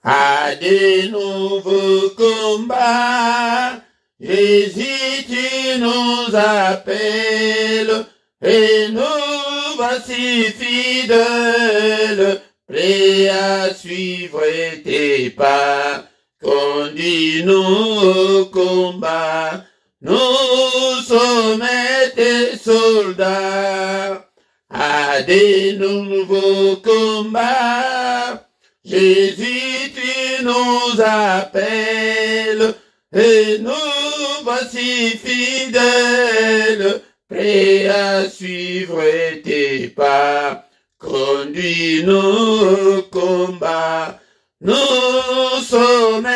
à des nouveaux combats. Jésus, tu nous appelles, et nous voici fidèles, prêts à suivre tes pas. Conduis-nous au combat, nous sommes tes soldats, à des nouveaux combats. Jésus, tu nous appelles, et nous voici fidèles, prêts à suivre tes pas. Conduis-nous au combat, nous sommes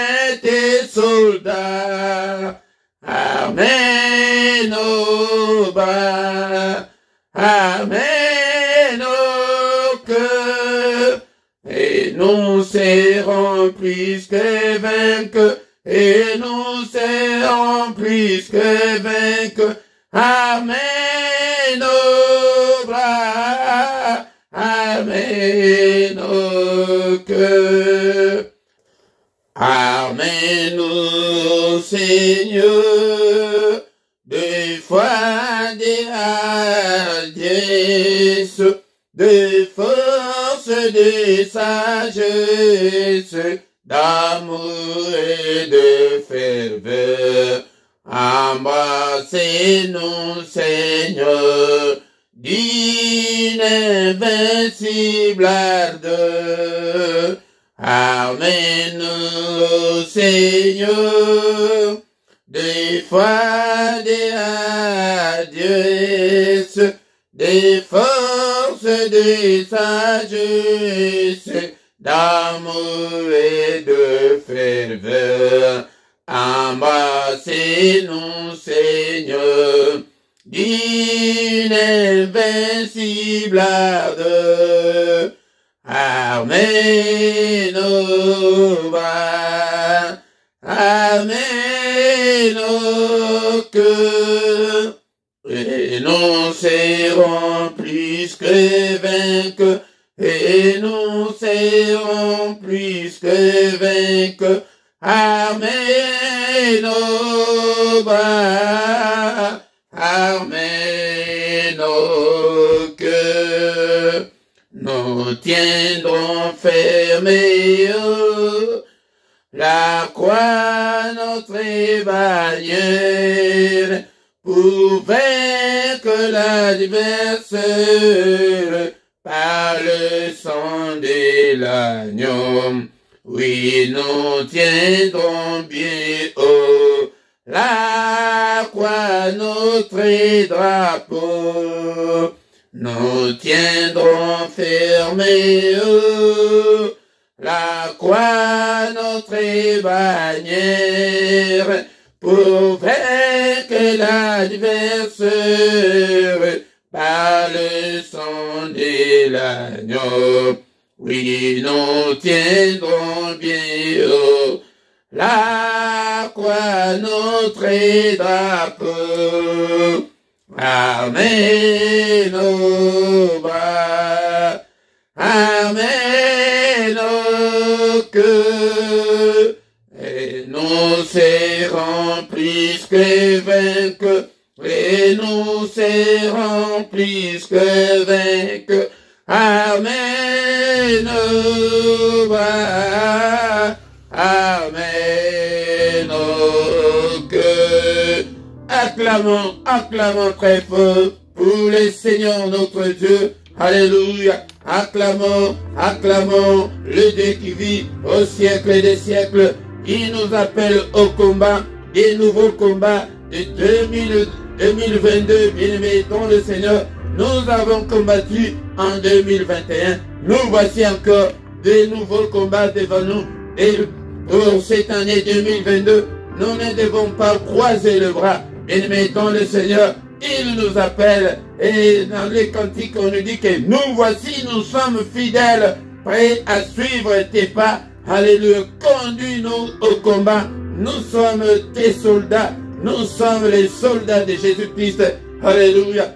tes soldats. Amen au bas, amen au cœur, et nous serons plus que vainqueurs, et nous serons plus que vainqueurs. Amen au bras, amen au cœur. Amen au Seigneur, de foi, de hardiesse, de force, de sagesse, d'amour et de ferveur. Embrassez-nous, Seigneur, d'une invincible ardeur. Amen au Seigneur, de foi, de hardiesse, de force, de sagesse, d'amour et de ferveur. Embrassez-nous, Seigneur, d'une invincible ardeur. Amen au bas, amen au cœur, et nous serons plus que vainqueurs, et nous serons plus que vainqueurs. Amen au bas, amen au cœur. Nous tiendrons fermés la croix, notre bannière, pour vaincre l'adversaire par le sang de l'agneau. Oui, nous tiendrons bien haut la croix, notre drapeau. Nous tiendrons fermés la croix, notre bannière, pour vaincre l'adversaire par le sang de l'agneau. Oui, nous tiendrons bien haut la croix, notre drapeau. Amen au bas, amen au cœur, et nous serons plus que vainqueurs, et nous serons plus que vainqueurs. Amen au bas, amen au cœur. Acclamons, acclamons très fort pour le Seigneur notre Dieu. Alléluia. Acclamons, acclamons le Dieu qui vit au siècle des siècles. Il nous appelle au combat, des nouveaux combats de 2022. Bien-aimés dans le Seigneur, nous avons combattu en 2021. Nous voici encore de nouveaux combats devant nous. Et pour cette année 2022, nous ne devons pas croiser le bras. Bien-aimés dans le Seigneur, il nous appelle, et dans les cantiques on nous dit que nous voici, nous sommes fidèles, prêts à suivre tes pas. Alléluia, conduis-nous au combat. Nous sommes tes soldats, nous sommes les soldats de Jésus-Christ. Alléluia.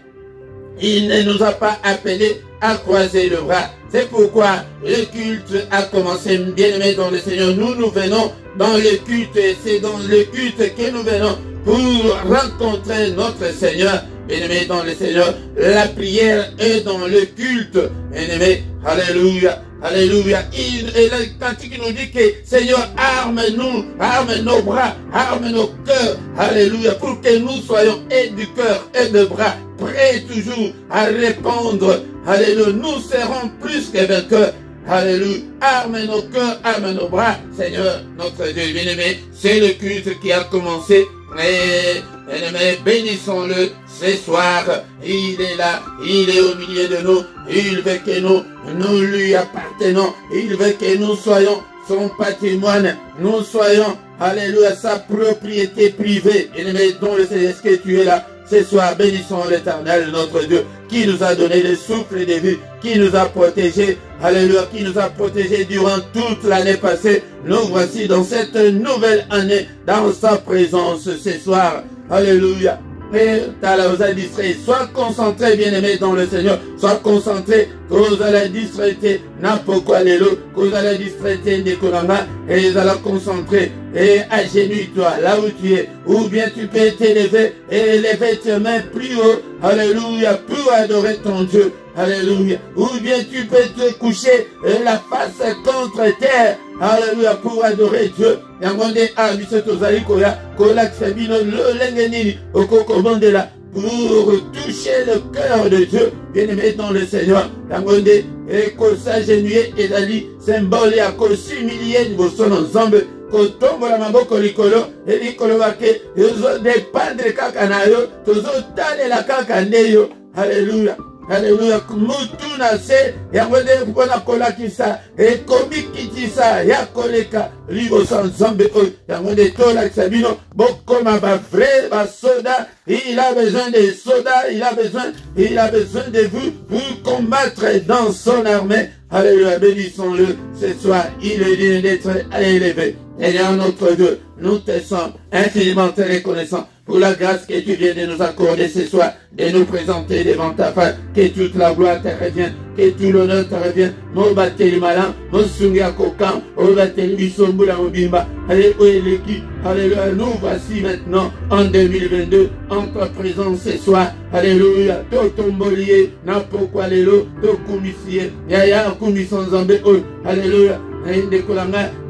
Il ne nous a pas appelés a croisé le bras. C'est pourquoi le culte a commencé. Bien-aimés dans le Seigneur, nous venons dans le culte et c'est dans le culte que nous venons pour rencontrer notre Seigneur. Bien-aimés dans le Seigneur, la prière est dans le culte. Bien-aimés, alléluia. Alléluia. Et le cantique nous dit que Seigneur, arme-nous, arme nos bras, arme nos cœurs. Alléluia. Pour que nous soyons et du cœur et de bras, prêts toujours à répondre. Alléluia. Nous serons plus que vainqueurs. Alléluia. Arme nos cœurs, arme nos bras. Seigneur, notre Dieu bien-aimé, c'est le culte qui a commencé. Et, bien-aimé, bénissons-le ce soir. Il est là, il est au milieu de nous. Il veut que nous lui appartenons. Il veut que nous soyons son patrimoine. Nous soyons, alléluia, sa propriété privée. Bien-aimé, dont le Seigneur, est-ce que tu es là? Ce soir, bénissons l'Éternel, notre Dieu, qui nous a donné le souffle de vie, qui nous a protégés, alléluia, qui nous a protégés durant toute l'année passée. Nous voici dans cette nouvelle année, dans sa présence ce soir. Alléluia. Et t'as distrait. Sois concentré, bien-aimé, dans le Seigneur. Sois concentré. Cause à la distraité. N'importe quoi, l'élo. Cause à la distraité de Kolama. Et à la concentrer. Et agenouille-toi là où tu es. Ou bien tu peux t'élever et lever tes mains plus haut. Alléluia. Pour adorer ton Dieu. Alléluia. Ou bien tu peux te coucher la face contre terre. Alléluia. Pour adorer Dieu. Yangonde a bisotozali koya kolak sabino le lengenini okokomande là pour toucher le cœur de Dieu. Bien-aimé dans le Seigneur. Yangonde et ko s'agenouiller et dali symbole à ko s'humilier niveau son ensemble. Kotombola maboko likolo et likolo wake yozo dépendre kaka na yo tozo talela kaka ndeyo. Alléluia. Alléluia. Mutuna se yangwende mpona kolakisa ekomikitisa ya koleka libo sanzambe oyo yangwende tolakisa bino bokoma ba vrai ba soda. Il a besoin des soldats, il a besoin de vous pour combattre dans son armée. Alléluia, bénissons-le ce soir. Il est digne d'être élevé. Seigneur notre Dieu, nous te sommes infiniment reconnaissants pour la grâce que tu viens de nous accorder ce soir, de nous présenter devant ta face, que toute la gloire te revient, que tout l'honneur te revient. Mon bateli malam, mon sungi akokan, mon bateli bisombula mobimba. Alléluia, nous voici maintenant en 2022, en ta présence ce soir. Alléluia, to tombolier, n'importe quoi l'élo, to kumisie, yaya kumisson zambe, alléluia.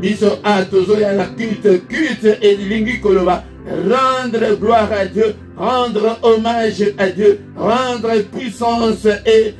Biso a toujours la culte et lingi koloba. Rendre gloire à Dieu, rendre hommage à Dieu, rendre puissance et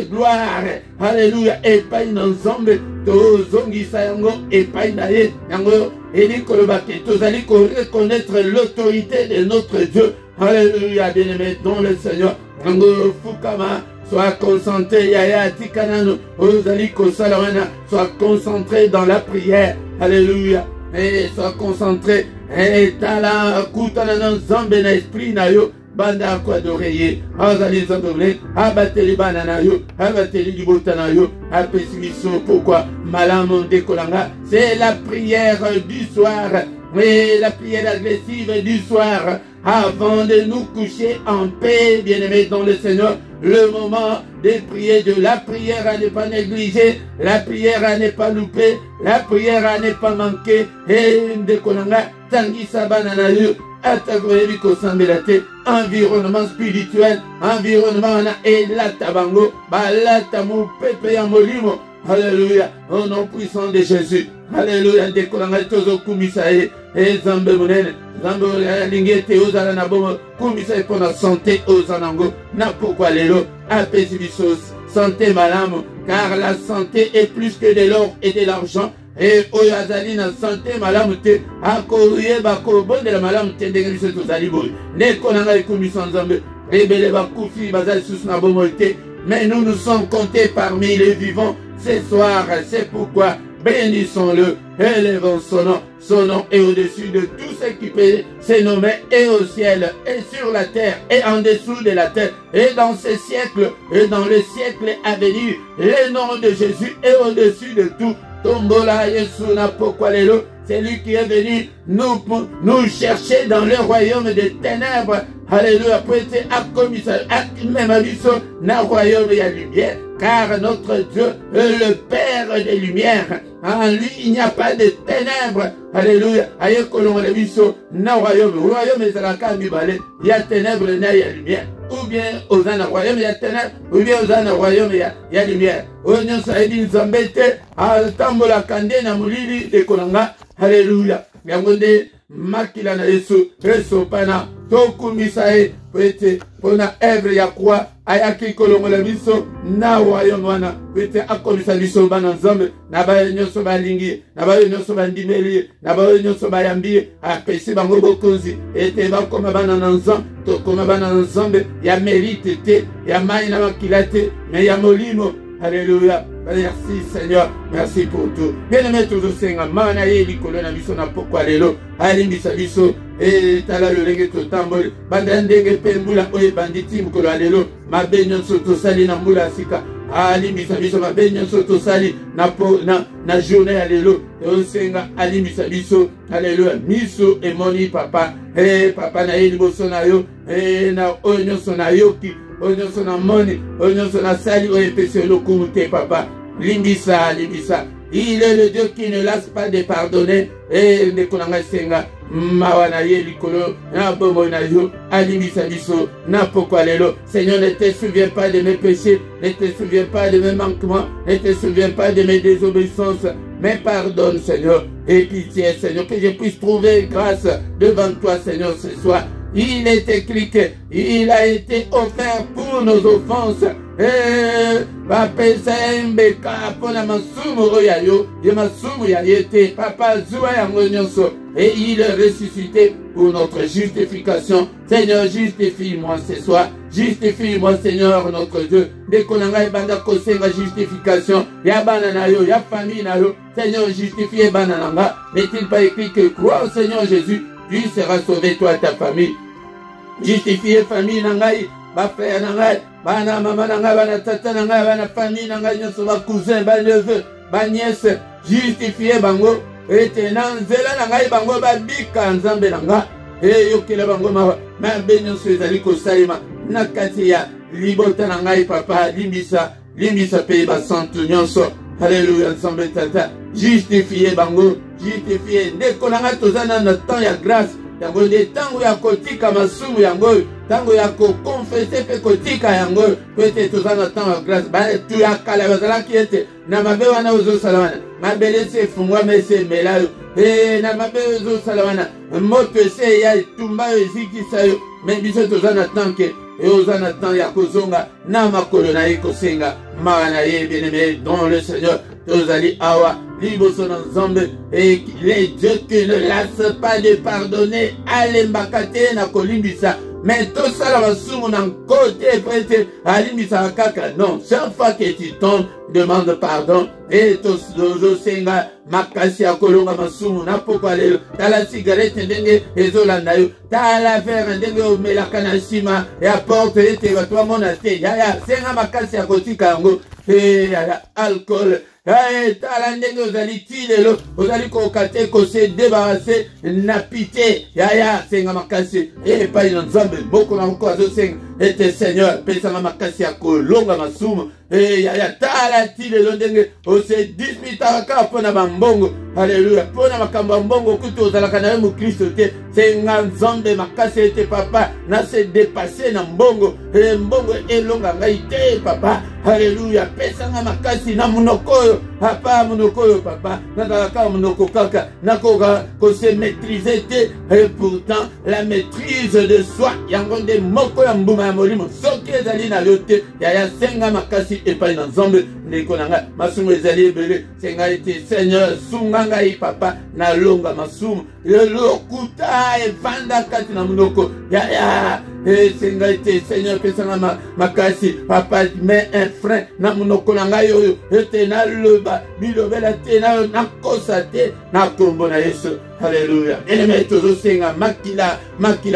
gloire. Alléluia. Et pas une ensemble, to zongi sayango et pas une aye, yango, et ni kolobake, to zali reconnaître l'autorité de notre Dieu. Alléluia, bien-aimé dans le Seigneur. Yango fukama. Sois concentré, Yaya Tikanano, Ozali Kosalamana, sois concentré dans la prière. Alléluia. Et sois concentré. Et tala kutana zambe na esprit na yo. Banda kwa d'oreiller. Ozali zambole. Abateli banana yo. Abateli libotana yo. Apesimiso. Pourquoi? Malamon dekolanga. C'est la prière du soir. Oui, la prière agressive du soir. Avant de nous coucher en paix, bien-aimés dans le Seigneur, le moment de prier Dieu, la prière à ne pas négliger, la prière à ne pas louper, la prière à ne pas manquer, et de konanga, tangi sabanana yo, atagoyebi kosambelate, environnement spirituel, environnement et la tabango, balata mu pepe ya molimo. Alléluia, au nom puissant de Jésus. Alléluia, décolanga tozo kumisae, et zambe munene, zambe lingete ozala na bomo, kumisae pour la santé ozanango, na pourquoi lelo, apesibisos, santé malamu, car la santé est plus que de l'or et de l'argent. Et oyazali na santé malamu te, akoye bako bon de la malamu te ndenge biso tozali boy. Ne konanga ekumiso nzambe, rebele bakufi bazali sus na bomo te, mais nous sommes comptés parmi les vivants. Ce soir, c'est pourquoi bénissons-le, élevons son nom est au-dessus de tout ce qui peut se nommer et au ciel, et sur la terre, et en dessous de la terre, et dans ces siècles, et dans les siècles à venir, le nom de Jésus est au-dessus de tout. Tombola Yesuna Pokwalelo, c'est lui qui est venu nous chercher dans le royaume des ténèbres. Alléluia, prêtez à commissaire, à même aviso, na royaume il y a lumière. car notre Dieu est le Père des lumières. En lui, il n'y a pas de ténèbres. Alléluia. Aïe kolonga le biso na royaume. Royaume ezalaka mibale. Il y a ténèbres na ya lumière. Ou bien aux ana royaume il y a ténèbres. Ou bien aux ana royaume il y a lumière. Onyo sa edi nzambete atambola kande na mulili de kolanga. Alléluia. Yangonde makila na Yesu reso pana tokumisa e pete pona evre ya kwa ayaki kolongola biso na royaume wana pete akomisa biso bana nzambe na ba nyonso balingi na ba nyonso bandimeli na ba nyonso bayambi apesi bango bokonzi ete bakoma bana na nzambe tokoma bana na nzambe ya mérite te ya mai na makila te mais ya molimo. Alléluia. Merci Seigneur, merci pour tout. Bien-aimé toujours Seigneur, mana ye likolo na biso na pokwa lelo, alimbisa biso e tala lolenge totamboli, banda ndenge pe mbula oye banditi mukolo lelo, mabe nyonso tosali na mbula sika, alimbisa biso mabe nyonso tosali na journée ya lelo, Senga alimbisa biso, alléluia, miso emoni papa, papa na ye liboso na yo, na oyo nyonso na yoki, Onyoso na moni, onyoso na sali, oyepese lokumute papa. Limbisa, limbisa. Il est le Dieu qui ne lasse pas de pardonner. Et de konanga senga, mawana ye likolo, na bomo na yo, alimbisa biso, na pokwa lelo. Seigneur, ne te souviens pas de mes péchés, ne te souviens pas de mes manquements, ne te souviens pas de mes désobéissances, mais pardonne, Seigneur, et pitié, Seigneur, que je puisse trouver grâce devant toi, Seigneur, ce soir. Il est écrit qu'il a été offert pour nos offenses. Papa Sembeka pona masumu oyayo, yemasumu ya yete, papa zuwa ya ngonyonso, et il est ressuscité pour notre justification. Seigneur, justifie-moi ce soir. Justifie-moi, Seigneur, notre Dieu. Dès qu'on a banda kosenga justification, ya banana yo, ya famille na yo. Seigneur, justifie banananga. N'est-il pas écrit que crois au Seigneur Jésus, tu seras sauvé, toi et ta famille. Justifier famille nangai, ba frère nangai, bana mama nangai, bana tata nangai, bana famille nangai, nyoso ba cousin, ba neveu, ba nièce, justifier bango, ete nanzela nangai bango ba bika nzambe nanga, yokela bango ma benyoso ezali kosalima, nakati ya libota nangai papa, limbisa pe ba santu nyonso. Alléluia, nzambe tata, justifier bango, justifier, ndeko nanga tozana na temps ya grâce. Yango de tango ya kotika masumu yango, tango ya ko confesser pe kotika yango, pete tozana tango ya grâce, ba tu ya kala bazala kiete, na mabe wana uzo salawana, mabele se fungwa mese melayo, na mabe uzo salawana, moto se ya tumba eziki sayo, mais biso tozana tanke, et ozana tango ya kozonga, na makolo na eko senga, maana ye bien-aimé dans le Seigneur, tozali awa, liboso na nzambe, et les dieux qui ne lassent pas de pardonner, alembakate na kolimbisa, mais tout ça la masumu na côté prêté, alimbisa kaka, non, chaque fois que tu tombes, demande pardon, et tous les senga, makasi ya kolonga masumu, na pokwa lelo, tala cigarette ndenge, ezolanda yo, tala verre ndenge omelaka na sima, ya porte ete batwa mona te, ya, senga makasi ya kotika yango, ya, alcool, tala ndenge ozali ti lelo, ozali kokate kose débarrasser na pite, ya, senga makasi, pa ina nzambe, boko na moko azo senga, ete Seigneur, pesanga makasi ya kolonga masumu, ya, tala ti lelo ndenge, ose dispita kaka pona bambongo, alléluia, pona makambo mbongo kutu ozalaka na mu Kristo te, senga nzambe makasi ete papa, na se dépasser na mbongo, mbongo elonga ngai te papa, alléluia, pesanga makasi na munoko, papa munoko papa, nazalaka munoko kaka, nakoka ko se maîtriser te, et pourtant la maîtrise de soi, yango nde moko ya mbuma ya molimo, soki ezali na yo te, ya senga makasi epai na nzambe, ndeko nanga, masumu ezali ebele, senga ete Seigneur, sunga ngai papa, na longa masumu, lokuta evanda kati na munoko, ya, senga ete Seigneur, pesanga makasi, papa, mais un frein, na munoko na ngai oyo, ete na loba, bilobela te, na kosa te, na kombo na Yesu, alléluia. Bien-aimé, toujours senga, makila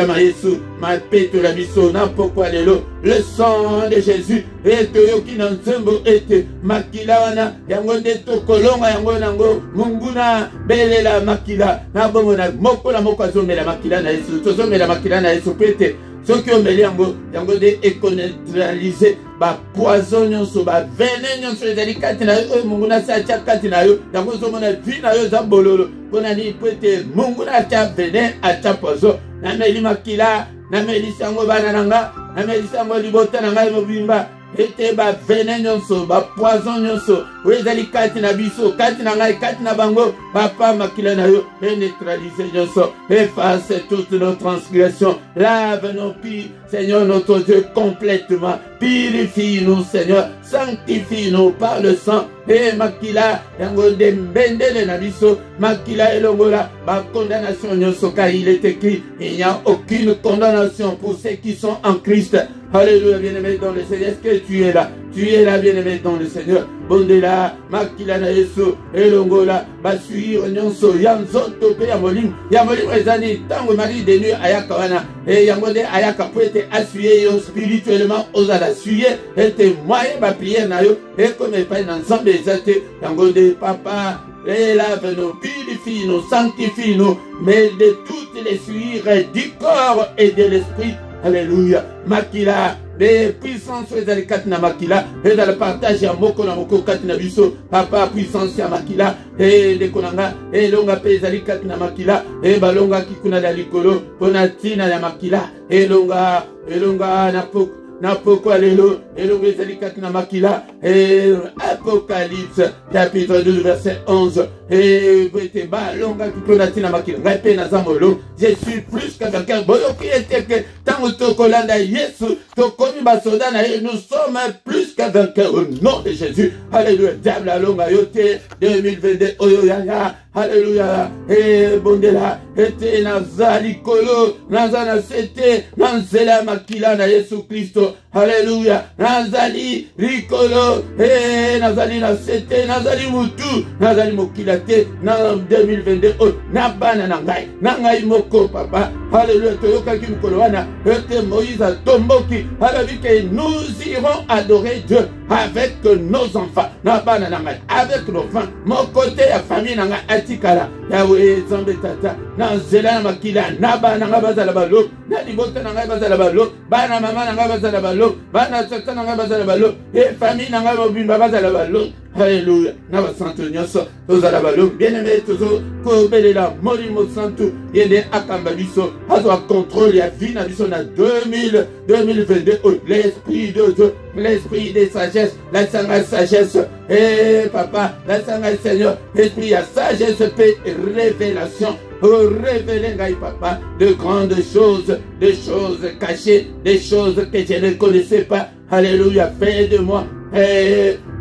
ma Yesu, ma peto la biso, na pokwa lelo, le sang de Jésus, ete yoki na nzembo, ete makila wana, yango nde tokolonga yango nango, munguna, belela makila, na bongo na moko azomela makila na Yesu, tozomela makila na Yesu, pete, ceux qui ont mêlé yango de éconeutraliser ba poison nyonso ba venin nyonso ezali kati na yo mungu na sa tia kati na yo yango ozomona vi na yo za bololo mpona nini po ete mungu na atia venin atia poison nameli makila namelisi yango bana na nga namelisi yango libota na ngai mobimba ete ba venin nyonso ba poison nyonso oyo ezali kati na biso kati na ngai kati na bango papa makila na yo neutralise nyonso efface toutes nos transgressions lave nos pieds Seigneur notre Dieu complètement purifie-nous Seigneur sanctifie-nous par le sang et makila yango de mbendele na biso makila elongola ba condamnation nyonso car il est écrit il n'y a aucune condamnation pour ceux qui sont en Christ. Alléluia, bien-aimé dans le Seigneur. Est-ce que tu es là? Tu es là, bien-aimé dans le Seigneur. Bondela, makila na yesu, elongola, basuir nyonso, yanzoto pe ya molim ezani, tango mari de nuit ayaka wana, et yangode ayaka po ete assuyer yo spirituellement, ozala suyer, ete moye ba prière na yo, et comme epai na nzambe ezate, yangode papa, et lave-nous, purifie-nous, sanctifie-nous, mais de toutes les suires du corps et de l'esprit. Alléluia. Makila, les puissances ezali kati na makila, et dans le partage ya moko na moko kati na biso, papa puissance ya makila, et de konanga, et longa pe ezali kati na makila, et balonga kikuna da likolo, pona tina ya makila, et longa na poko alelo, et longa ezali kati na makila, et Apocalypse, chapitre 12, verset 11, et vete balonga kikuna tina makila, ngai na zamolo, je suis plus que quelqu'un, boyo piete que tango tokolanda Yesu, tokomi basoda na ye, nous sommes plus que vainqueurs au nom de Jésus. Alléluia, diable alonga yote 2022 oyo yaya. Alléluia, et bondela, ete nazali kolo, nazana sete, nanzela makila na Yesu Kristo. Alléluia, nazali rikolo, et nazali na sete, nazali mutu, nazali mokilate, na 2022 oyo, na bana na ngai moko papa. Alléluia, toyoka ki mukolo wana, ete Moïse a tomboki, alobi que nous irons adorer Dieu avec nos enfants, na bana na ngai, avec nos enfants, mon côté ya famille na ngai atikala, Yahweh Zambe tata, na nzela na makila, na bana nga bazala balo, na libota na ngai bazala balo, bana mama na ngai bazala balo, bana tata na ngai bazala balo, et famille na ngai mobimba bazala balo. Alléluia, na basanto nyonso tozala balo, bien-aimé tozo kobelela molimo santu yende akamba biso azwa contrôle ya vie na biso na 2022 l'esprit de Dieu, l'esprit de sagesse, la sagesse, et papa, la sagesse Seigneur, l'esprit de sagesse, paix et révélation, pour révéler papa de grandes choses, des choses cachées, des choses que je ne connaissais pas. Alléluia, fais de moi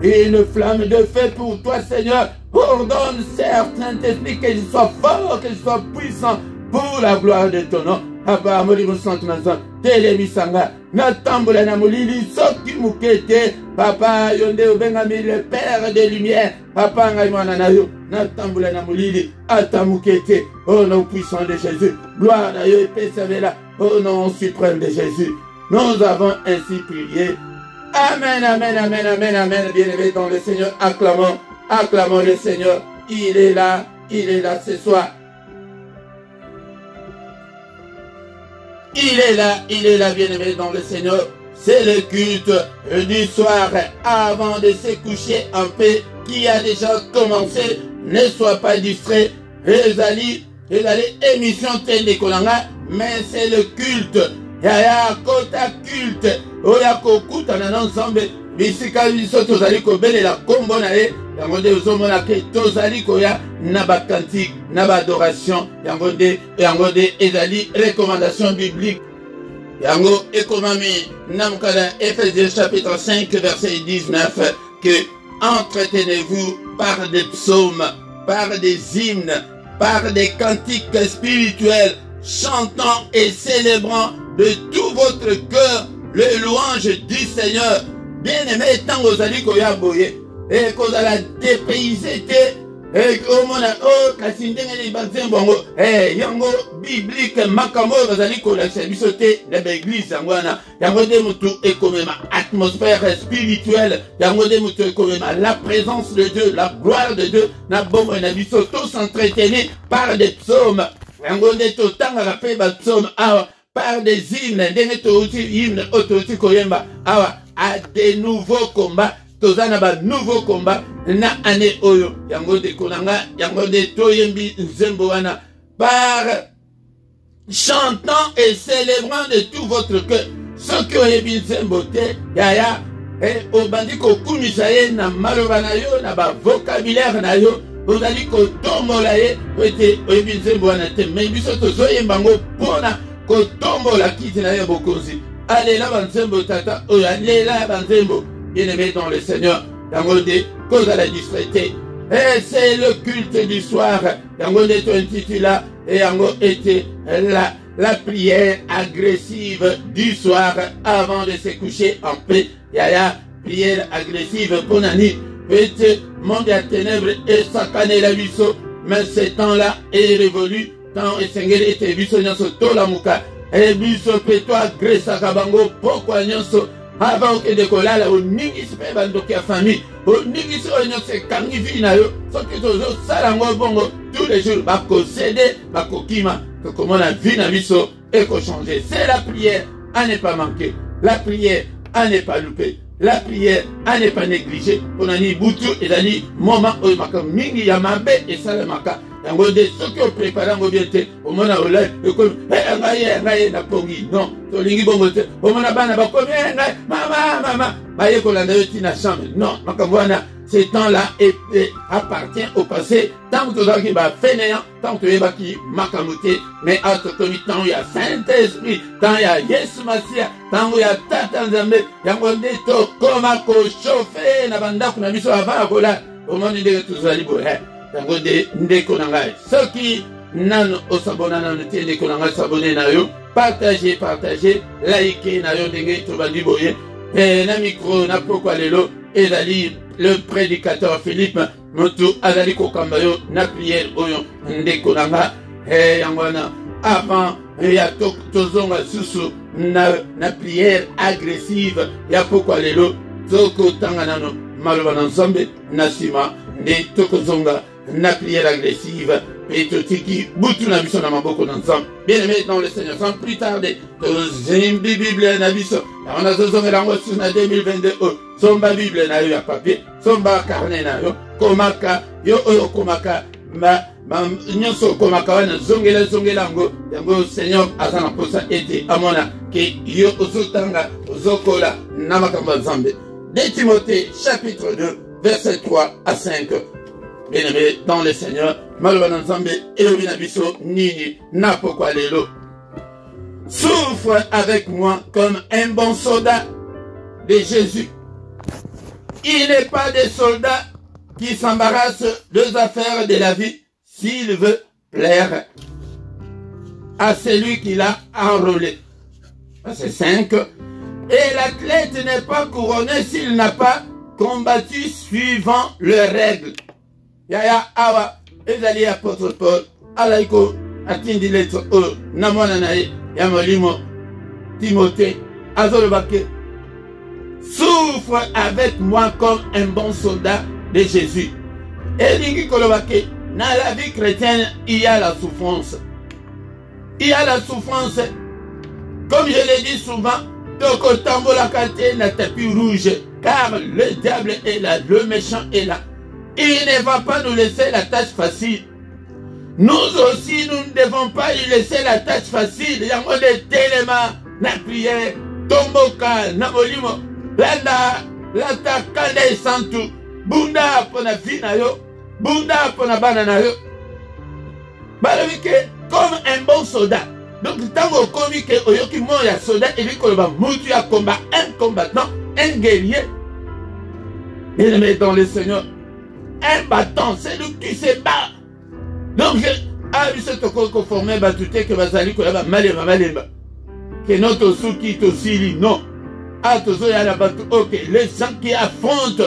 une flamme de feu pour toi Seigneur. Ordonne Saint-Esprit que je sois fort, que je sois puissant pour la gloire de ton nom. Papa, molimo santo nazan, telemisanga, natambola na molili, soki mukete, papa, yonde obengami le Père de lumière, papa, ngai mwana na yo, natambola na molili, ata mukete, au nom puissant de Jésus, gloire na yo, epesavela, au nom suprême de Jésus. Nous avons ainsi prié. Amen, amen, amen, amen, amen, bien-aimé dans le Seigneur, acclamons, acclamons le Seigneur, il est là ce soir. Il est là, bien-aimé dans le Seigneur. C'est le culte du soir avant de se coucher en paix qui a déjà commencé. Ne sois pas distrait. Ezali, émission Tende Kolanga, mais c'est le culte. Yaya kota culte. Oya kokuta na ensemble. Bisika biso tozali kobelela kombo na ye. Yango de uzomona ke tozali koya na ba cantique, na ba adoration. Yango de ezali recommandation biblique. Yango ekomami namkala Ephésiens chapitre 5 verset 19 que entretenez-vous par des psaumes, par des hymnes, par des cantiques spirituels, chantant et célébrant de tout votre cœur le louange du Seigneur. Bien-aimé, tant que vous allez koya boye, et que vous allez dépayser, et que vous allez yango biblique, makamo, vous allez koya bisote, l'église, yango de mutu, et comme ma atmosphère spirituelle, yango de mutu, comme la présence de Dieu, la gloire de Dieu, na bon, on a vu tous s'entretenir par des psaumes, yango de tout temps, on a fait des psaumes, par des hymnes, hymnes autoti koyemba, awa, à des nouveaux combats, tozana ba nouveau combat, na ane oyo, yango de konanga, yango de toyembi nzembo wana, par chantant et célébrant de tout votre cœur, ce qui oyebi nzembo te, yaya, et obandi ko kumisa ye na maloba na yo, na ba vocabulaire na yo, ozali ko tombola ye, oete oyebi nzembo wana te, mais biso tozoyemba ngo pona ko tombola kiti na ye bokonzi. Alléluia banzembo tata, alléluia banzembo. Bien-aimé dans le Seigneur, yango de cause à la distraité. Et c'est le culte du soir, yango de ton intitula, et yango était la prière agressive du soir avant de se coucher en paix. Yaya, prière agressive pour Nani. Petit monde à ténèbres et sakané la biso, mais ce temps-là est révolu. Tant et sengeli était biso nyonso tola muka. Et biso peto agresse à kabango, pourquoi nyonso? Avant que de kolala au ningisi pe bandoki ya famille au ningisi onyo se kangi vina yo soki tozo salango bongo tous les jours bako céder bako kima to komona vina biso et ko changer. C'est la prière à ne pas manquer, la prière à ne pas louper, la prière à ne pas négliger. On a ni butu et dani moment o maka mingi ya mabe et salamaka yango de soki o prépare ngo bien te o mona o lai e ko ngaye na pongi non to lingi bongo te o mona bana ba ko ngaye mama ba ye ko landa yo tina chambre non makambo wana ce temps-là appartient au passé tant que tu vas fainéant tant que tu vas qui makamuté mais à tout temps il y a Saint-Esprit tant il y a Yesu Masia tant il y a Tata Nzambe yango de to koma ko chauffer na banda kuna biso avant ko la au monde de tout ça libre yango de ndeko na ngai soki nano osabona na te ndeko na ngai sabone na yo partager like na yo ndenge to bandi boye na micro na pokwa lelo ezali le prédicateur Philippe Motu azali kokamba yo na prière oyo ndeko na nga yango na avant ya tozonga susu na prière agressive ya pokwa lelo zoko tanga nano maloba na nzambe na sima nde tokozonga na prière agressive et totiki butu na biso na maboko na nzambe. Bien-aimé dans le Seigneur, sans plus tarder tozimbi Bible na biso on a zozongela ngo su na 2022 somba Bible na yo ya papier somba carnet na yo komaka yo oyo komaka nyonso komaka wana zongela ngo yango Seigneur azana posa ete amona ke yo ozotanga ozokola na makambo ya Nzambe. De Timothée chapitre 2 verset 3 à 5. Bien-aimé dans le Seigneur, maloba nzambe elobi na biso nini na pokwa lelo. Souffre avec moi comme un bon soldat de Jésus. Il n'est pas des soldats qui s'embarrassent des affaires de la vie s'il veut plaire à celui qui l'a enrôlé. Verset 5. Et l'athlète n'est pas couronné s'il n'a pas combattu suivant leurs règles. Yaya awa ezali apôtre Paul alaiko atindi lettre namona nae ya molimo Timothée azolobake souffre avec moi comme un bon soldat de Jésus. Elingi kolobake dans la vie chrétienne il y a la souffrance. Il y a la souffrance. Comme je l'ai dit souvent, toko tambola kate na tapis rouge car le diable est là, le méchant est là. Il ne va pas nous laisser la tâche facile. Nous aussi, nous ne devons pas lui laisser la tâche facile. Il y a des télémas, la prière, tomboka, na molimo, la takane santu, bunda pona vina yo, bunda pona banana yo. Balabike, comme un bon soldat. Donc, tango komi ke oyoki mo ya soldat, et lui koloba mutu ya combat, un combattant, un guerrier. Mais dans le Seigneur, un bâton, c'est lui qui se bat. Donc, ce toko formé batute que bazali ko yaba malemba. Que notre souki to sili non. Atozo ya la batu. Ok, les gens qui affrontent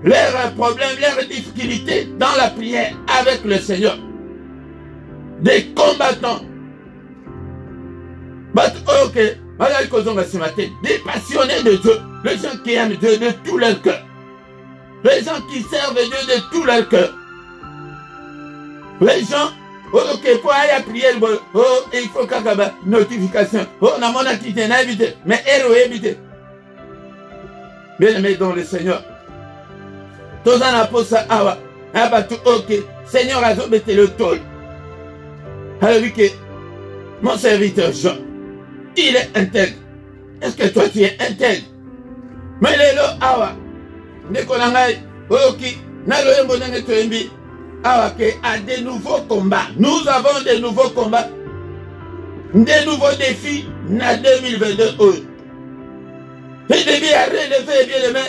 leurs problèmes, leurs difficultés dans la prière avec le Seigneur. Des combattants. Ok, bazali ko zonga ce matin. Des passionnés de Dieu. Les gens qui aiment Dieu de tout leur cœur. Les gens qui servent Dieu de tout leur cœur. Les gens Ok, pour aller prier, oh, il faut qu'il y ait une notification. Oh, on a mon acquitté, n'a évité. Mais héros évité. Bien aimé dans le Seigneur. Tous en apôtres, ça, ah, ok. Seigneur, a mettez le tol. Alors, que mon serviteur Jean, il est intègre. Est-ce que toi, tu es intègre? Mais les lots, ah, Nekolangai, ok, Naloye Mbonenge Toembi, ah, ok, à des nouveaux combats. Nous avons des nouveaux combats. Des nouveaux défis, na 2022. Les défis à relever, bien aimé,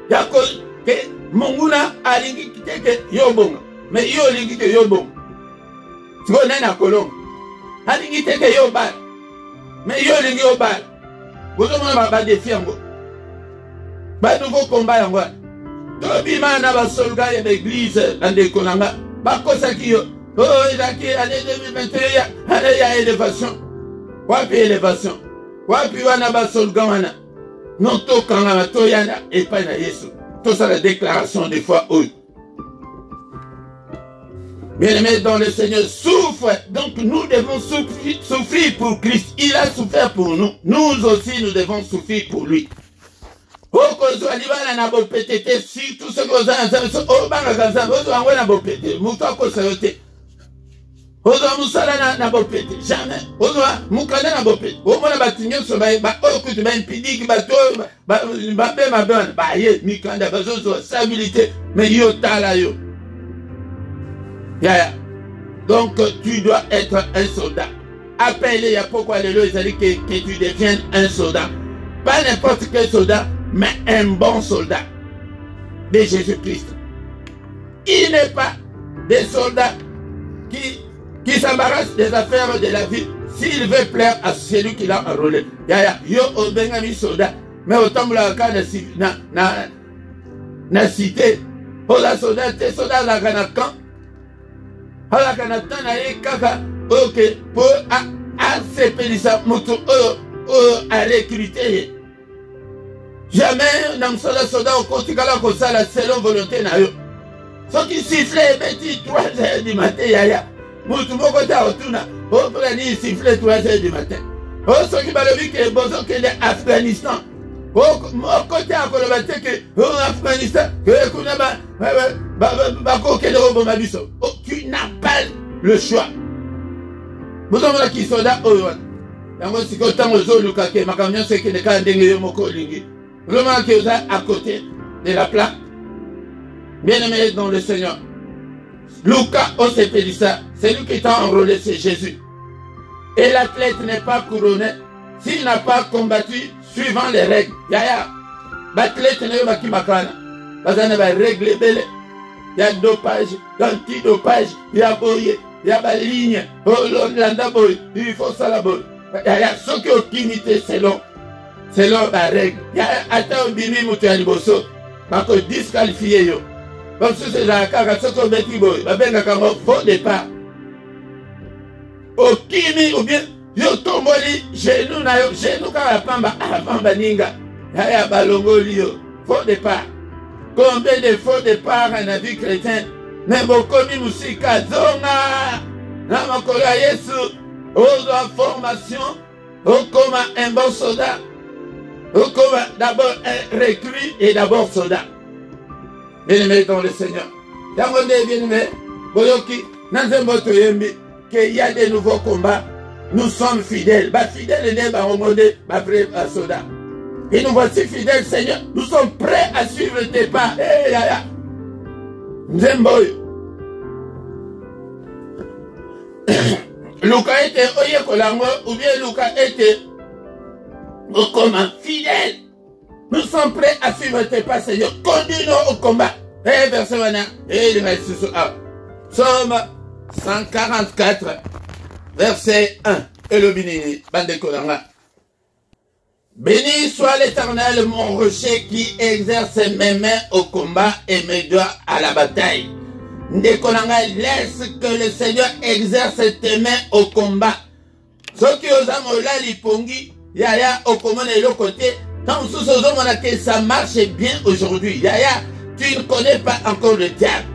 il y a que Monguna a lingi que Yobong. Mais yo lingi que Yobong. Tu connais na Colombe. A lingi que Yobal. Mais yo lingi Yobal. Vous avez un défi en gros. Ba nouveau combat en gros. Tobi mana ba soldat de l'église dans des konanga. Ba kosa ki yo. Oh, il a qui année 2021, année il y a élévation. Wapi élévation. Wapi wana ba soldat wana. Non to kanga to yana et pas na Yesu. Tout ça la déclaration des fois haute. Bien-aimés dans le Seigneur, souffre. Donc nous devons souffrir pour Christ. Il a souffert pour nous. Nous aussi, nous devons souffrir pour lui. Oh, si tout ce que vous avez, jamais. Donc tu dois être un soldat. Appelez à pourquoi les lois que tu deviennes un soldat. Pas n'importe quel soldat, mais un bon soldat de Jésus-Christ. Il n'est pas des soldats qui s'embarrassent des affaires de la vie s'il veut plaire à celui qui l'a enrôlé. Yo obengami soldat, mais autant la na cité. Oh la soldat, t'es soldat la ganakan. Oh la ganakan na kaka. Ok, pour accepter ça, moto à recruter. Jamais dans soldat au Kotikala Kosala selon volonté na yo. Ceux qui sifflent, metti 3 h du matin, yaya. Moutoumoko ta otuna. Oh, preni siffle 3 h du matin. Oh, ceux qui balobi que bozo que l'Afghanistan. Oh, mon côté à Kolobate que Afghanistan, que kuna bako que le robot mabiso. Oh, tu n'as pas le choix. Vous avez qui soldat oyon. Yango siko tango zoluka ke makamyo se ke de ka ndenge yo moko lingi. Vraiment que vous êtes à côté de la plaque. Bien-aimé dans le Seigneur. Lucas Osepelissa, celui qui t'a enrôlé, c'est Jésus. Et l'athlète n'est pas couronné s'il n'a pas combattu suivant les règles. Yaya, l'athlète n'est pas qui makana. Parce qu'il y a des règles belles. Il y a dopage, antidopage, il y a boye, il y a des lignes. Oh, l'Olanda boy, il faut ça la boy. Il y a ceux qui ont unité selon la règle. Il y a un bimi moutou aliboso. Parce que disqualifié yo. Parce que c'est la carte, ce qu'on met boy. Ma ben quand faux départ. Au kimi ou bien yo tomboli genou na yo genou ka pamba pamba ninga. Ya ya balongoli yo. Faux départ. Combien de faux départs en la vie chrétienne? Mais bokomi musika zonga. Na makolo ya Yesu. Aux formation. Comme un bon soldat. Comme d'abord un recrue et d'abord soldat. Bien-aimé dans le Seigneur. Yangonde bien-aimé, Boyoki, Nanzembo Toyembi, qu'il y a des nouveaux combats. Nous sommes fidèles. Bah fidèles n'est pas remonté, bah prêt à soldat. Et nous voici fidèles, Seigneur. Nous sommes prêts à suivre tes pas. Eh, yaya. Nzemboy. Luka était Oye Kolango, ou bien Luka était comme fidèle. Nous sommes prêts à suivre tes pas, Seigneur. Continuons au combat. Et verset 1. Et il reste sur Somme 144, verset 1. Et le béni, bande Kolanga. Béni soit l'Éternel, mon rocher, qui exerce mes mains au combat et mes doigts à la bataille. Ndekolanga, laisse que le Seigneur exerce tes mains au combat. Ceux qui osent là, lipongi, yaya, au combat de l'autre côté, tant que ça marche bien aujourd'hui. Yaya, tu ne connais pas encore le diable.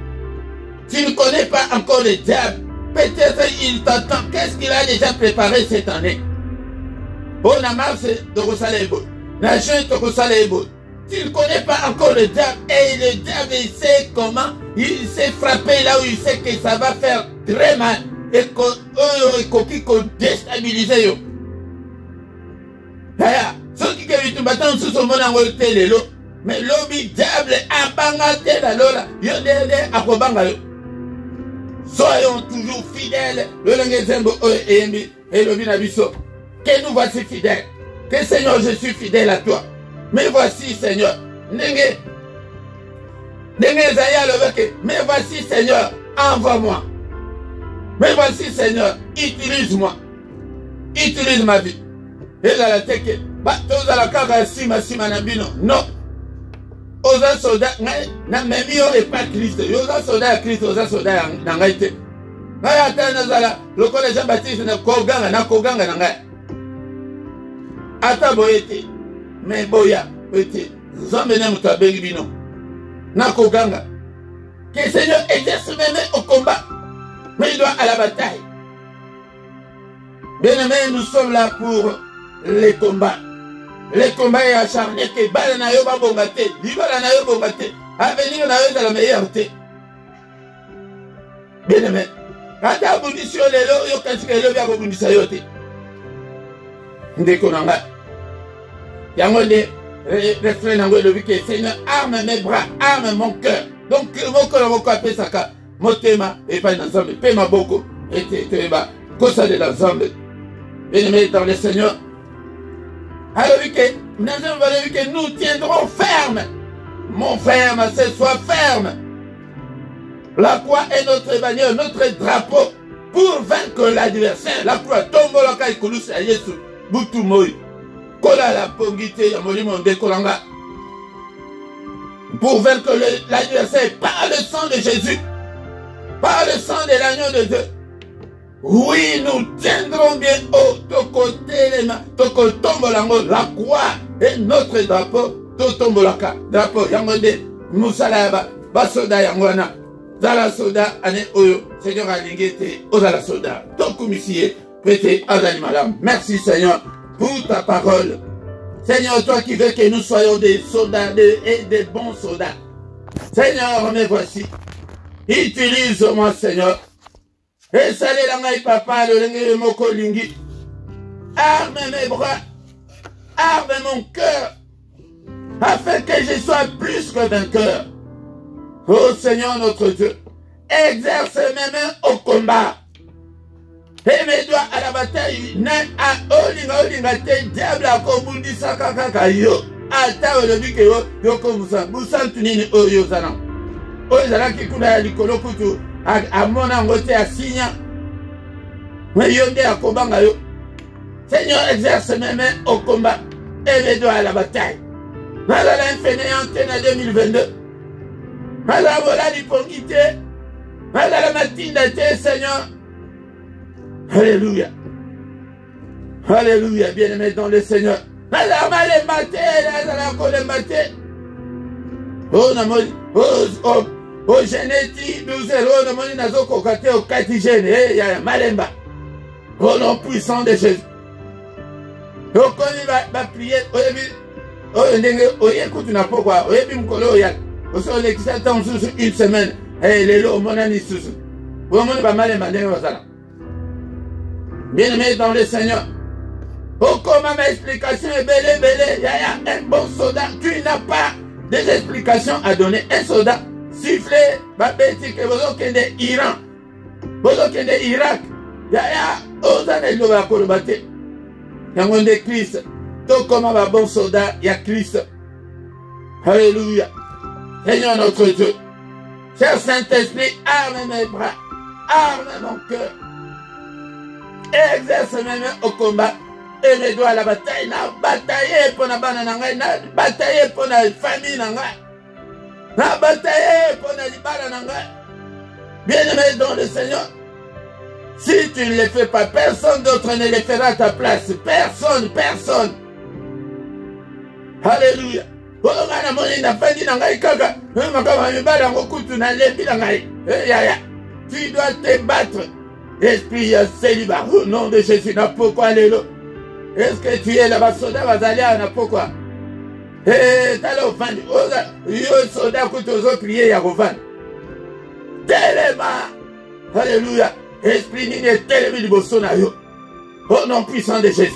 Tu ne connais pas encore le diable. Peut-être il t'attend. Qu'est-ce qu'il a déjà préparé cette année? On a marché de Rosalebo. Nation de Rosalebo. Tu ne connais pas encore le diable. Et le diable, il sait comment. Il s'est frappé là où il sait que ça va faire très mal. Et qu'on déstabilise. Ceux qui ont eu bâton sous son monde en côté l'eau. Mais l'obi diable a bangaté la lola. Yodede a kobanga. Soyons toujours fidèles. Le langezembo et l'obi nabiso. Que nous voici fidèles. Que Seigneur, je suis fidèle à toi. Mais voici Seigneur. Mais voici Seigneur, envoie-moi. Mais voici Seigneur, utilise-moi. Utilise ma vie. Et là la teke. Tous à la carte sima nabino. Non. Osa soldat na memi yo et pas Christ. Osa soldat à Christ, osa soldat na ngaite. Ngaya atana zala lokola Jean Baptiste na koganga na ngaya. Ata boyete. Mais boya ete. Zambene mutabengi bino. Na koganga. Que Seigneur exerce même au combat. Mais il doit à la bataille. Bien aimé, nous sommes là pour les combats. Les combats est acharné que bala na yo ba bongate, libala na yo bongate, avenir na yo dans la meilleure té. Bien aimé, quand tu as boundi sur les lots, yo kanti ke lo bia ko boundi sa yo té. Ndeko nanga. Yango de refrain nango le que Seigneur arme mes bras, arme mon cœur. Donc mon cœur appelle ça ka motema et pas ensemble, paie ma boko et te ba cosa de l'ensemble. Bien aimé dans le Seigneur. Alors que nous tiendrons ferme. Mon frère, ma sœur, sois ferme. La croix est notre bannière, notre drapeau pour vaincre l'adversaire. La croix tombe la caille kolus à Yesu. Boutou moi. Kola la pongité ya molimo ndekolanga. Pour vaincre l'adversaire par le sang de Jésus. Par le sang de l'agneau de Dieu. Oui, nous tiendrons bien haut, de côté les mains, de côté la croix et notre drapeau, de tombolaka, drapeau, yangonde, moussalaba, basoda yangwana, zala soda, ane oyo, Seigneur alingete, ozala soda, tokumisie, pété, azali madame. Merci Seigneur pour ta parole. Seigneur, toi qui veux que nous soyons des soldats et des bons soldats. Seigneur, me voici. Utilise-moi, Seigneur. Et salé la ngai papa, le lingue moko lingi. Arme mes bras, arme mon cœur, afin que je sois plus que vainqueur. Oh Seigneur notre Dieu, exerce mes mains au combat. Et mes doigts à la bataille, na a olinga te diable a kobundisa kaka yo. Ata olobi ke yo komusa, busa tunini oyo zana. Oyo zana kikuna ya likolo kutu. A mon angoté à signa. Mais yonde à kobanga yo. Seigneur, exerce mes mains au combat et mes doigts à la bataille. Malala infénéante en 2022. Malala vola l'hypocrite. Malala matindate, Seigneur. Alléluia. Alléluia, bien-aimé dans le Seigneur. Malala malembate, malala kolembate. Oh, namoli. Oh. Au génétique, nous allons demander à nos côtés au catigène, il y a Malemba. Au nom puissant de Jésus. Donc, on va prier. On écoute n'a pas quoi. On est mukolo ya. On se l'exaltant sous une semaine. Et les lots, mon ami sous. On va Malemba n'engosala. Bien aimé dans le Seigneur. Oh, comment ma explication est belle. Il y a un bon soldat. Tu n'as pas des explications à donner. Un soldat. Siffler, babeti que vous avez Iran, vous avez Irak, yaya, osana il va combattre. Yangon de Christ, tout comme un bon soldat, il y a Christ. Alléluia. Seigneur notre Dieu, cher Saint-Esprit, arme mes bras, arme mon cœur, exerce mes mains au combat et mes doigts à la bataille. Na bataille pour la banane, na bataille pour la famille, na bataille pour la libala nanga. Bien-aimé dans le Seigneur, si tu ne le fais pas, personne d'autre ne le fera à ta place. Personne. Alléluia. Tu dois te battre. Esprit ya célibat, au nom de Jésus, na pourquoi alléluia. Est-ce que tu es là-bas, soldat, Vazalia, na pourquoi? Eh, t'as le vent, yo, soldat, que tu oses prier, ya revan. Tellement, alléluia. Esprit nini est tellement liboso na yo. Au nom puissant de Jésus.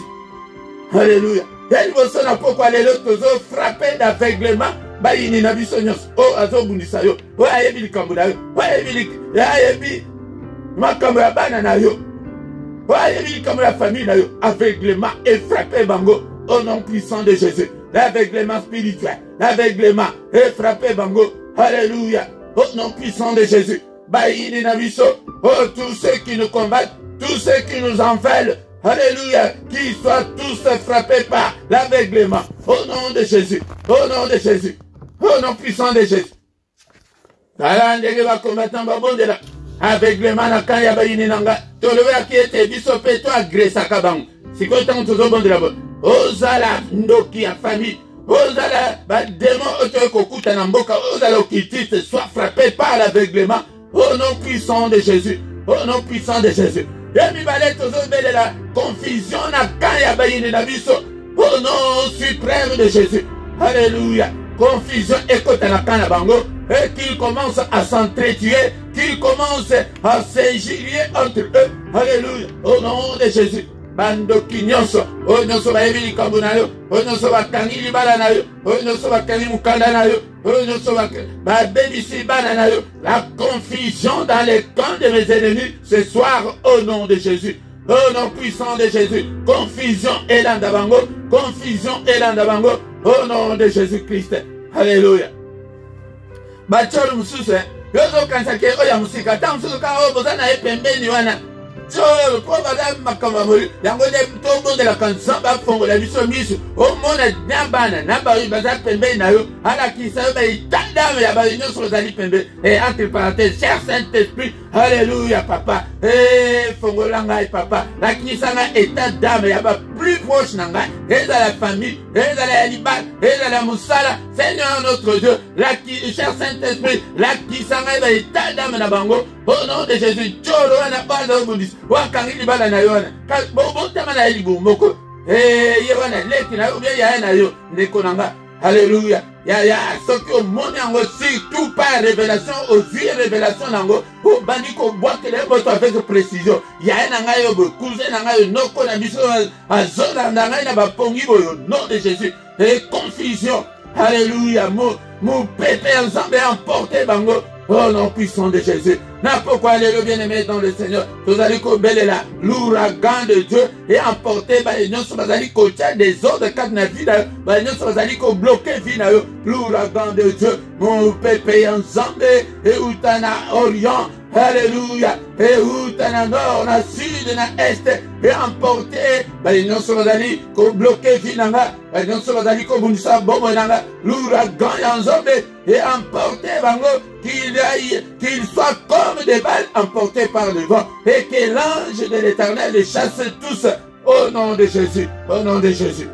Alléluia. Ya liboso na pourquoi alléluia, tu oses frapper d'aveuglement. Ba ini na biso nyos. Oh, azo bundisa yo. Oh, ayebi likambo na yo. Oh, ayebi makambo ya bana na yo. Oh, ayebi likambo ya famille na yo. Aveuglement et frapper bango. Au nom puissant de Jésus. L'aveuglement spirituel. L'aveuglement et frapper bango. Alléluia. Au nom puissant de Jésus. Ba ini na biso. Oh, tous ceux qui nous combattent, tous ceux qui nous enveulent. Alléluia, qu'ils soient tous frappés par l'aveuglement. Au nom de Jésus. Au nom de Jésus. Au nom puissant de Jésus. Aveuglement na kan ya bayini nanga. Tolowe akiete biso pe to agresa kabang. Siko tango tozo bon de la bonne. Ozala ndoki ya famille. Ozala ba démon oto kokuta na mboka. Ozala okitite soit frappé par l'aveuglement. Au nom puissant de Jésus. Au nom puissant de Jésus. Demi balé tozo bele la confusion na kan ya bayini na biso. Au nom suprême de Jésus. Alléluia. Confusion écoute na kan na bango. Et qu'ils commencent à s'entretuer, qu'ils commencent à s'injurier entre eux. Alléluia. Au nom de Jésus. Bando kinyoso. O nyoso ba ebi likambo na yo. O nyoso ba kangi libala na yo. O nyoso ba kangi mukanda na yo. O nyoso ba bebisi bana na yo. La confusion dans les camps de mes ennemis ce soir au nom de Jésus. Au nom puissant de Jésus. Confusion et l'andabango. Confusion et l'andabango. Au nom de Jésus-Christ. Alléluia. Bacholo mususu yozo kansake oya musika ta mususu ka oboza na epembeni wana cholo po bada makamba moli yango de tombo de la kansa ba fongo la biso misu o mona nyambana namba baza pembeni na yo ala kisa ba itanda ya ba nyoso zali pembe et entre parenthèses cher Saint-Esprit alléluia papa fongo langa papa la kisa na état d'âme ya ba plus proche nanga et dans la famille et dans la libat et dans la musala Seigneur notre Dieu la cher Saint-Esprit la kisa na état d'âme na bango au nom de Jésus choro na banda bundis wakangi libala na yona ka bobo tama na libu moko yona leki na yo ya na yo ndeko nanga alléluia ya soki au monde yango surtout par révélation aux yeux révélation nango au bandi ko boite les mots avec précision ya nanga yo cousin nanga yo noko na biso azona nanga na ba pongi boyo nom de Jésus et confusion alléluia mon pépé ensemble emporté bango. Oh non puissant de Jésus. N'a pourquoi aller le bien-aimé dans le Seigneur. Vous allez combler là l'ouragan de Dieu et emporter nous sommes allés coacher des ordres quatre na vie nous sommes allés bloquer vie l'ouragan de Dieu. Mon pépé ensemble et outana orient. Alléluia. Et outana nord, na sud, na est et emporter nous sommes allés bloquer vie nous sommes allés bundisa bobo nanga l'ouragan ensemble et emporter bango qu'il soit comme des balles emportées par le vent et que l'ange de l'Éternel les chasse tous au nom de Jésus. Au nom de Jésus.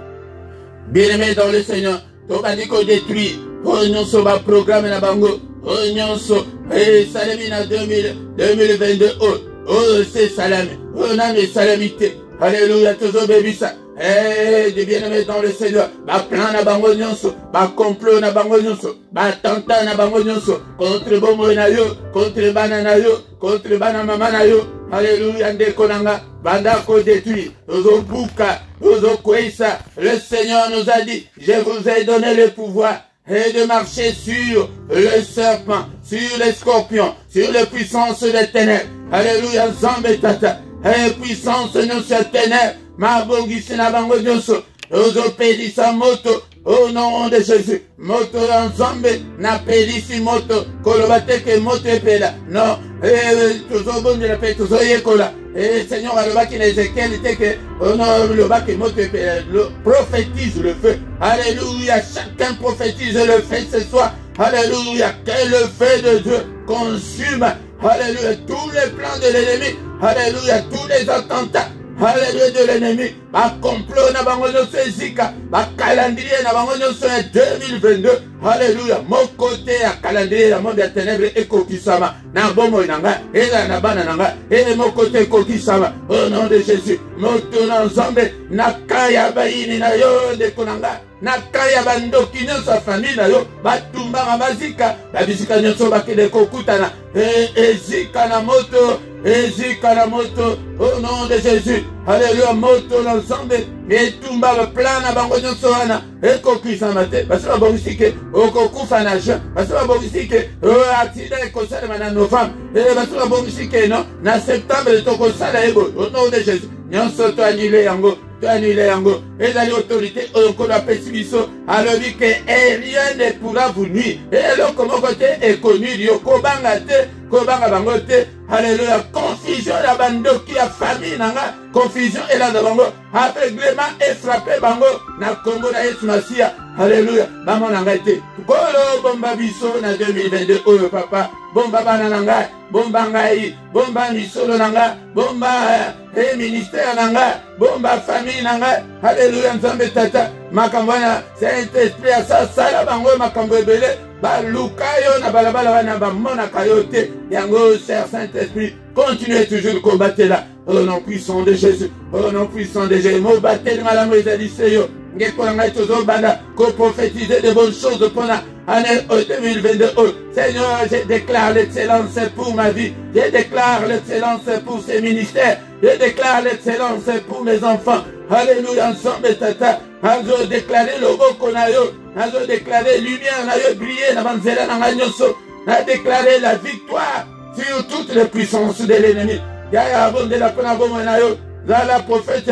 Bien-aimé dans le Seigneur, ton banico détruit. Oh non, ça va programme na bango. Oh non, ça. Et salamina 2022. Oh, c'est salami. Oh non, mais salamité. Alléluia, toujours bébé ça. De bien-aimé dans le Seigneur, ba plan na bango nyonso, ba complot na bango nyonso, ba tenta na bango nyonso, contre bomo na yo, contre bana na yo, contre bana mama na yo, alléluia ndeko nanga, banda ko détruit, ozo buka, ozo kwesa, le Seigneur nous a dit, je vous ai donné le pouvoir, et de marcher sur le serpent, sur les scorpions, sur les puissances des ténèbres, alléluia, zambe tata, et puissance nous se ténèbres, ma bongisi na bango nyonso ozo pedisa moto au nom de Jésus moto ensemble na pedisi moto kolobate ke moto epela non tozo bonde la pe tozo yekola Seigneur alobaki na Ézéchiel te ke ono lobaki moto epela prophétise le feu alléluia chacun prophétise le feu ce soir alléluia que le feu de Dieu consume alléluia tous les plans de l'ennemi alléluia tous les attentats Alléluia de l'ennemi. Ma complot na bango nyonso ezika. Ma calendrier na bango nyonso ya 2022. Alléluia. Mon côté ya calendrier ya monde ya ténèbres ekokisama. Na bomo nanga. Eza na bana nanga. Et mon côté ekokisama. Au nom de Jésus. Moto na nzambe. Na kaya bayini na yo de konanga. Na kaya bandoki nyonso ya famille na yo. Batumbanga bazika. Babisika nyonso bakende kokutana. Ezika na moto. Ezika na moto. Au nom de Jésus. Alléluia. Moto na nzambe. Etumba ba plan na bango nyonso wana. Ekokisama te. Basi babongisike. Okokufa na jean. Basi babongisike. Accident ekosalema na novembre. Basi babongisike no. Na septembre tokosala ebo. Au nom de Jésus. Nyonso to annulé yango. Annulé yango. Et dans l'autorité, on a pessimisé. Alors dit que rien ne pourra vous nuire. Et le comment côté est connu. Kobanga te, kobanga bangote. Alléluia. Confusion la bando qui a famille nanga. Confusion et là de bango. Aveuglement et frappé bango. Na Congo na Yesu Masia. Alléluia. Bamo nanga te. Kolo bomba biso na 2022. Oh papa. Bomba bana nanga. Bomba ngai. Bomba misolo nanga. Bomba ministère nanga. Bomba famille nanga. Alléluia. Nzambe tata. Makambana. Saint-Esprit a sa sala bango makambo ebele. Balukayo na balabala wana bamona kayote. Yango cher Saint-Esprit. Continuez toujours de combattre là. Au nom puissant de Jésus. Au nom puissant de Jésus. Mo batte de malambo ezaliseyo. Ngekolanga tozo banda. Ko prophétiser de bonnes choses pendant année 2022. Seigneur, je déclare l'excellence pour ma vie. Je déclare l'excellence pour ces ministères. Je déclare l'excellence pour mes enfants. Alléluia, ensemble, tata. Nous déclarer le beau qu'on a eu. Nous déclarer lumière, nous briller, nous manzela, nous déclarer la victoire sur toutes les puissances de l'ennemi. Il y a la prophète,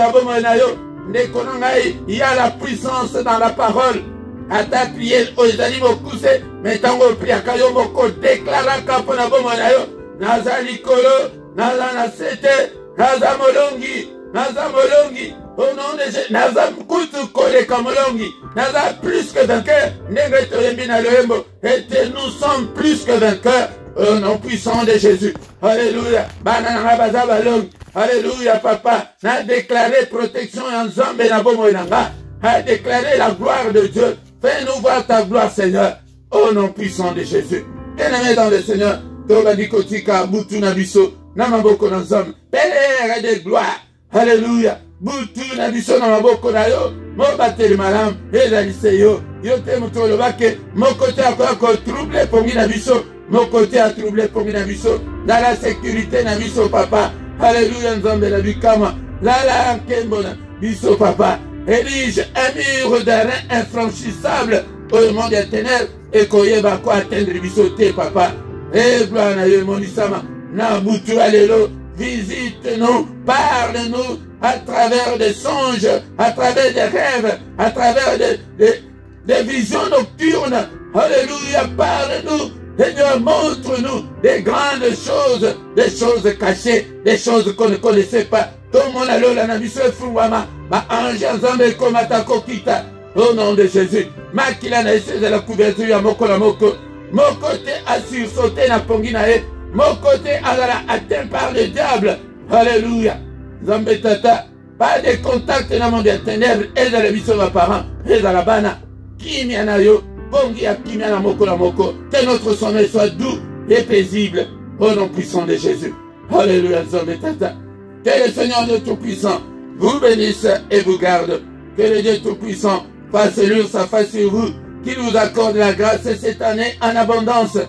il y a la puissance dans la parole. À ta prière, aux animaux coussés, mais tant qu'on prie à Kayo Moko, déclara Kapona Bomonayo, Naza Likolo, Naza Nasete, Naza Molongi, Naza Molongi, au nom de Jésus, Naza Mkutu Kole Kamolongi, Naza plus que vainqueur, Negreto Yembina Loembo, et nous sommes plus que vainqueurs, au nom puissant de Jésus. Alléluia, Banana Baza Balong, Alléluia, papa, n'a déclaré protection en Zambé Nabomoinanga, a déclaré la gloire de Dieu. Fais-nous voir ta gloire, Seigneur, au nom puissant de Jésus. Bien-aimé dans le Seigneur, Toba Dikotika, Boutou Nabiso, Namaboko Nanzam, Père de gloire, Alléluia, Boutou Nabiso, Namaboko Nayo, Mobate le Malam, Elaliseyo, Yote Mutolobake, mon côté a quoi troublé pour Nabiso, mon côté a troublé pour Nabiso, dans la sécurité Nabiso, papa, Alléluia, Nzambe Nabikama, Lala Kembona, Biso, papa. Érige un mur d'airain infranchissable au monde des ténèbres et qu'on y va quoi atteindre bisoté, papa. Et gloire à Dieu, mon Isama. Nabutu Allélo, visite-nous, parle-nous à travers des songes, à travers des rêves, à travers des visions nocturnes. Alléluia, parle-nous. Seigneur, montre-nous des grandes choses, des choses cachées, des choses qu'on ne connaissait pas. Tout le monde a l'eau, la mission Fouama. Ma ange ensemble comme Atakokita. Au nom de Jésus. Ma kila na essayé de la couverture ya moko la moko. Mon côté a sursauté na ponginae. Mon côté a atteint par le diable. Alléluia. Zambé tata. Pas de contact dans le monde des ténèbres. Et dans les missions de parents. Et dans la bana. Kimi anayo. Bongi a kimi na moko la moko. Que notre sommeil soit doux et paisible. Au nom puissant de Jésus. Alléluia. Zambé tata. Que le Seigneur Dieu Tout-Puissant vous bénisse et vous garde. Que le Dieu Tout-Puissant fasse luire sa face sur vous, qu'il vous accorde la grâce cette année en abondance.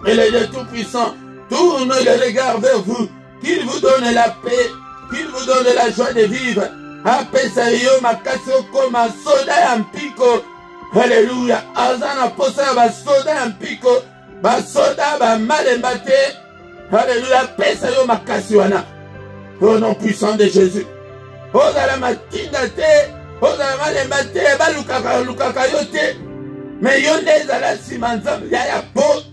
Et le Dieu Tout-Puissant tourne le regard vers vous, qu'il vous donne la paix, qu'il vous donne la joie de vivre. Apesayo makaso koma soda ampiko. Alléluia. Azana posa ba soda ampiko. Ba soda ba malembate. Alléluia. Pesayo makasi wana. Au nom puissant de Jésus. Ozala matinda te, ozala malemba te, balukaka yo te. Mais yo nde ezala sima nzambe, ya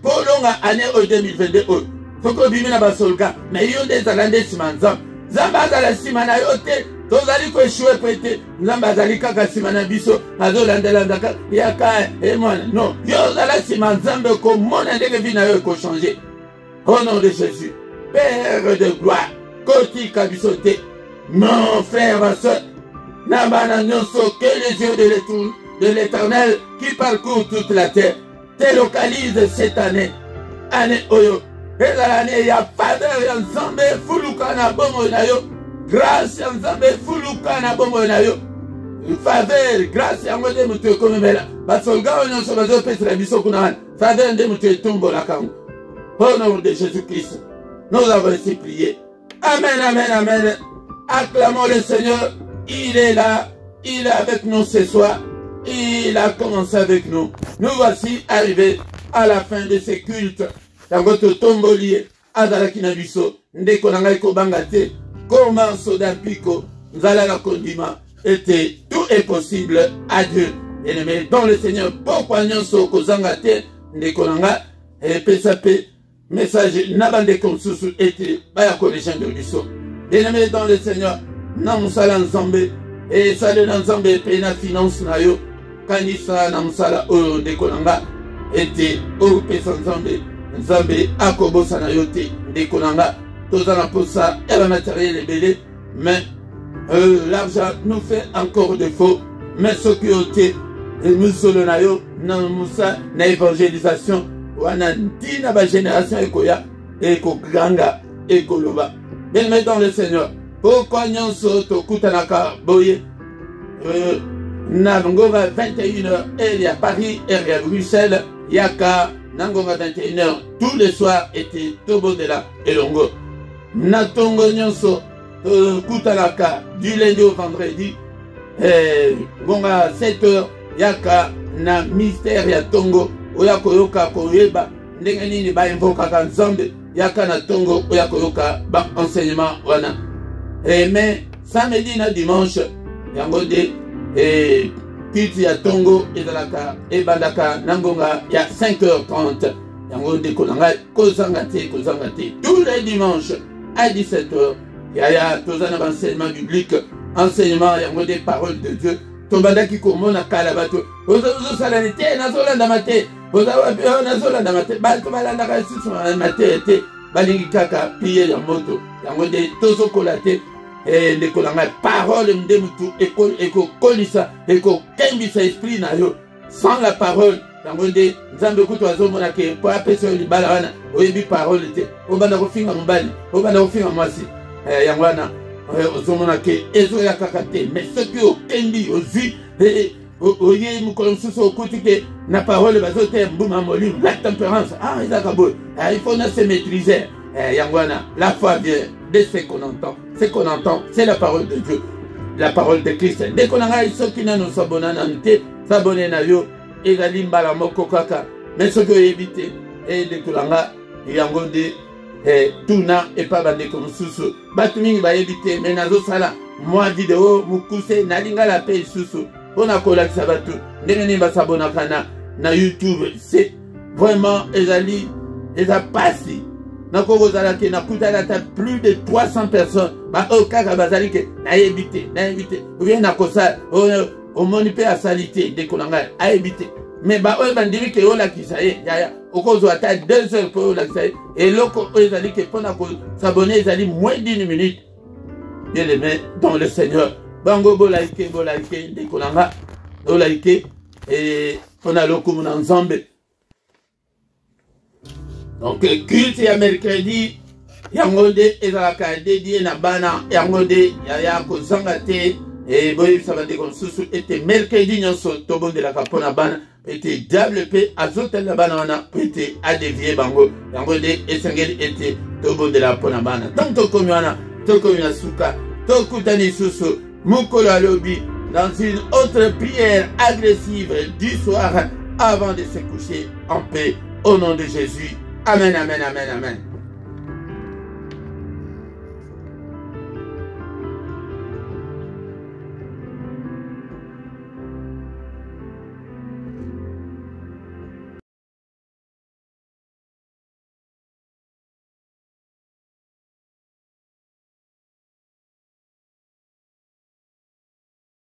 polonga année 2022. Soko bimi na basolga, mais yo nde ezala nde sima nzambe. Nzambe azala sima na yo te, tozali ko échouer prêté. Nzambe azali kaka sima na biso, azolandela yaka mwana. Non, yo ozala sima nzambe ko mona ndenge vi na yo ko changer. Au nom de Jésus, Père de gloire, Koti kabisote. mon frère, ma soeur, que les yeux de l'Éternel qui parcourt toute la terre te localise cette année. Année Oyo. Et l'année, il y a faveur, il y a Nzambe, Fulukana, Bongo Nayo. Grâce, il y a Nzambe, Fulukana, Bongo Nayo. Faveur, grâce, il y a Ngode Moutou Komemela. Basolga, on se va faire la mission qu'on a. Faveur, de Moutou Tombo la Kang. Au nom de Jésus-Christ, nous avons ainsi prié. Amen, amen, amen. Acclamons le Seigneur. Il est là. Il est avec nous ce soir. Il a commencé avec nous. Nous voici arrivés à la fin de ces cultes. Dans votre tombolier, Azalaki Nabiso, Ndekonanga Kobangate, comment Sodampiko, Zalala Kondima, était tout est possible à Dieu. Et dans le Seigneur, pourquoi nous sommes Kozangate, Ndekonanga, et Pesape, message Nabande Konsusu était, Bayako les gens de Biso. Bien-aimé dans le Seigneur, Namusala Nzambe, et Sale Nzambe, Pena Finance Nayo, Kanisa Namusala Oro Ndekonanga, était au Pesa Nzambe. Nzambe akobosa na yote ndekonanga tozana posa et le matériel est belé mais l'argent nous fait encore défaut mais ce qui yote nous solo na yo na musa na évangélisation wana ntina ba génération ekoya ekoganga ekoloba bien dans le Seigneur pourquoi nyonso tokutanaka boye na ngova 21h il y a Paris et il y a Bruxelles yaka Nangonga 21h, tous les soirs était Tobo de la Elongo. Natongo Nyonso, Kutalaka, du lundi au vendredi, Gonga 7h, Yaka, na mystère ya Tongo, Oyako Yoka Koyeba, Ndenganini ba invoka Kanzambe, Yaka na Tongo, Oyako Yoka, ba enseignement wana. Mais samedi na dimanche, Yangode, Kiti ya Tongo ezalaka ebandaka nangonga ya 5h30 yango dekolanga kozangate tous les dimanches à 17h ya tozana enseignement biblique enseignement yango des paroles de Dieu tombandaki komona kala bato ozo sala te nazolanda mate ozo nazolanda mate bato balanda ka sisi mate te balingi kaka pied ya moto yango de tozo kolate et les colonnes parole de mutu eko kolisa eko kembisa esprit na yo sans la parole tangonde nzambe kuto azomona ke po apeso libala wana oyebi parole te obanda kofinga mbali obanda kofinga mwasi yangwana ozomona ke ezo ya kakate mais ce que okendi ozi oye mukolo suso okuti ke na parole bazote mbuma molimo la tempérance ezaka boy il faut na se maîtriser yangwana la foi vient de ce qu'on entend. Ce qu'on entend, c'est la parole de Dieu, la parole de Christ. Dès qu'on a ceux qui nous s'abonnent s'abonner à yo, et la limba moko kaka, mais ce que éviter, et dès qu'on a yangonde, tuna et pas bandé comme sous. Batming va éviter, mais nazo sala, moi vidéo, mukuse, nalinga la paix sous. On a collé ça va tout. N'est pas s'abonner na YouTube, c'est vraiment ezali, eza passi. Nakoko zalake na kutalata plus de 300 personnes ba okaka bazali ke na éviter ou bien nakosa o monipe à salité de kolanga a éviter mais ba o bandimi ke ola kisaye ya okozo ata 2 heures pour ola kisaye et loko ezali ke pona ko s'abonner ezali moins d'1 minute bien aimé dans le Seigneur bango bolaike de kolanga bolaike et pona loko muna nzambe. Donc, culte ya mercredi, yangonde ezalaka dédié na bana, yangonde ya kozangate, et boy savande comme sous était mercredi nyonso tobo de la kapona bana, était diable pe azotel la bana wana, était à dévier bango, yangonde esengeli était tobo de la pona bana. Donc toko miana suka, toko tani susu, mukolo alobi, dans une autre prière agressive du soir, avant de se coucher en paix, au nom de Jésus. Amen, amen, amen, amen.